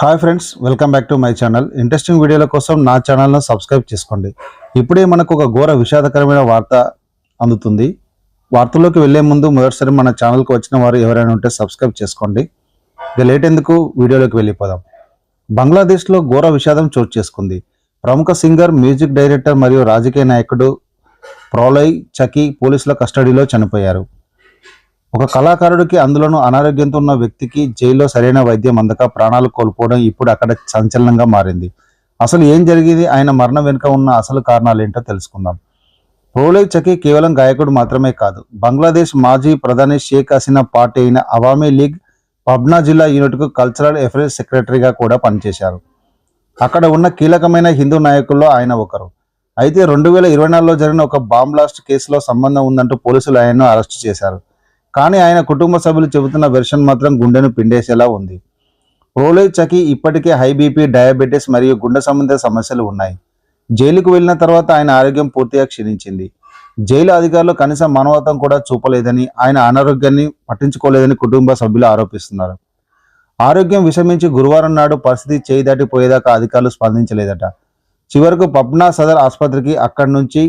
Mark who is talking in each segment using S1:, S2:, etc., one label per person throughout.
S1: Hi friends, welcome back to my channel. Interesting వీడియోల కోసం నా ఛానల్ను సబ్స్క్రైబ్ చేసుకోండి. ఇప్పుడే మనకు ఒక ఘోర విషాదకరమైన వార్త అందుతుంది. వార్తల్లోకి వెళ్లే ముందు మొదటిసారి మన ఛానల్కి వచ్చిన వారు ఎవరైనా ఉంటే సబ్స్క్రైబ్ చేసుకోండి. ఇక లేట్ ఎందుకు, వీడియోలోకి వెళ్ళిపోదాం. బంగ్లాదేశ్లో ఘోర విషాదం చోటు చేసుకుంది. ప్రముఖ సింగర్, మ్యూజిక్ డైరెక్టర్ మరియు రాజకీయ నాయకుడు ప్రోలయ్ చకీ పోలీసుల కస్టడీలో చనిపోయారు. ఒక కళాకారుడికి, అందులోనూ అనారోగ్యంతో ఉన్న వ్యక్తికి జైల్లో సరైన వైద్యం అందక ప్రాణాలు కోల్పోవడం ఇప్పుడు అక్కడ సంచలనంగా మారింది. అసలు ఏం జరిగింది, ఆయన మరణం వెనుక ఉన్న అసలు కారణాలు ఏంటో తెలుసుకుందాం. ప్రోలయ్ చకీ కేవలం గాయకుడు మాత్రమే కాదు, బంగ్లాదేశ్ మాజీ ప్రధాని షేక్ హసీనా పార్టీ అయిన అవామీ లీగ్ పబ్నా జిల్లా యూనిట్కు కల్చరల్ అఫైర్స్ సెక్రటరీగా కూడా పనిచేశారు. అక్కడ ఉన్న కీలకమైన హిందూ నాయకుల్లో ఆయన ఒకరు. అయితే 2024లో జరిగిన ఒక బాంబ్ బ్లాస్ట్ కేసులో సంబంధం ఉందంటూ పోలీసులు ఆయన్ను అరెస్టు చేశారు. కానీ ఆయన కుటుంబ సభ్యులు చెబుతున్న వెర్షన్ మాత్రం గుండెను పిండేసేలా ఉంది. ప్రోలయ్ చకీ ఇప్పటికే హై బీపీ, డయాబెటీస్ మరియు గుండె సంబంధిత సమస్యలు ఉన్నాయి. జైలుకు వెళ్లిన తర్వాత ఆయన ఆరోగ్యం పూర్తిగా క్షీణించింది. జైలు అధికారులు కనీసం మానవత్వం కూడా చూపలేదని, ఆయన అనారోగ్యాన్ని పట్టించుకోలేదని కుటుంబ సభ్యులు ఆరోపిస్తున్నారు. ఆరోగ్యం విషమించి గురువారం నాడు పరిస్థితి చేయి దాటిపోయేదాకా అధికారులు స్పందించలేదట. చివరకు పబ్నా సదర్ ఆసుపత్రికి, అక్కడి నుంచి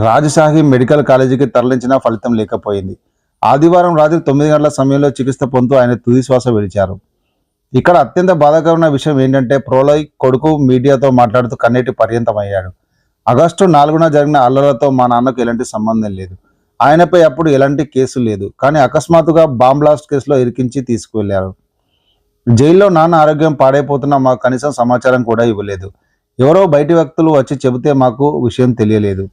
S1: రాజషాహి మెడికల్ కాలేజీకి తరలించినా ఫలితం లేకపోయింది. ఆదివారం రాత్రి 9 గంటల సమయంలో చికిత్స పొందుతూ ఆయన తుది శ్వాస విడిచారు. ఇక్కడ అత్యంత బాధాకరమైన విషయం ఏంటంటే, ప్రోలయ్ కొడుకు మీడియాతో మాట్లాడుతూ కన్నీటి పర్యంతమయ్యాడు. ఆగస్టు 4న జరిగిన అల్లర్లతో మా నాన్నకు ఎలాంటి సంబంధం లేదు. ఆయనపై అప్పుడు ఎలాంటి కేసు లేదు. కానీ అకస్మాత్తుగా బాంబ్ బ్లాస్ట్ కేసులో ఇరికించి తీసుకువెళ్లారు. జైల్లో నాన్న ఆరోగ్యం పాడైపోతున్నా మాకు కనీసం సమాచారం కూడా ఇవ్వలేదు. ఎవరో బయటి వ్యక్తులు వచ్చి చెబితే మాకు విషయం తెలియలేదు.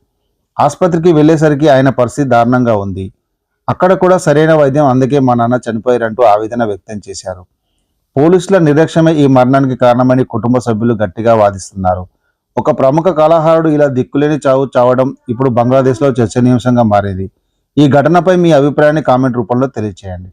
S1: ఆసుపత్రికి వెళ్లేసరికి ఆయన పరిస్థితి దారుణంగా ఉంది. అక్కడ కూడా సరైన వైద్యం అందుకే మా నాన్న చనిపోయారంటూ ఆవేదన వ్యక్తం చేశారు. పోలీసుల నిర్లక్ష్యమే ఈ మరణానికి కారణమని కుటుంబ సభ్యులు గట్టిగా వాదిస్తున్నారు. ఒక ప్రముఖ కళాకారుడు ఇలా దిక్కులేని చావు చావడం ఇప్పుడు బంగ్లాదేశ్లో చర్చనీయాంశంగా మారింది. ఈ ఘటనపై మీ అభిప్రాయాన్ని కామెంట్ రూపంలో తెలియజేయండి.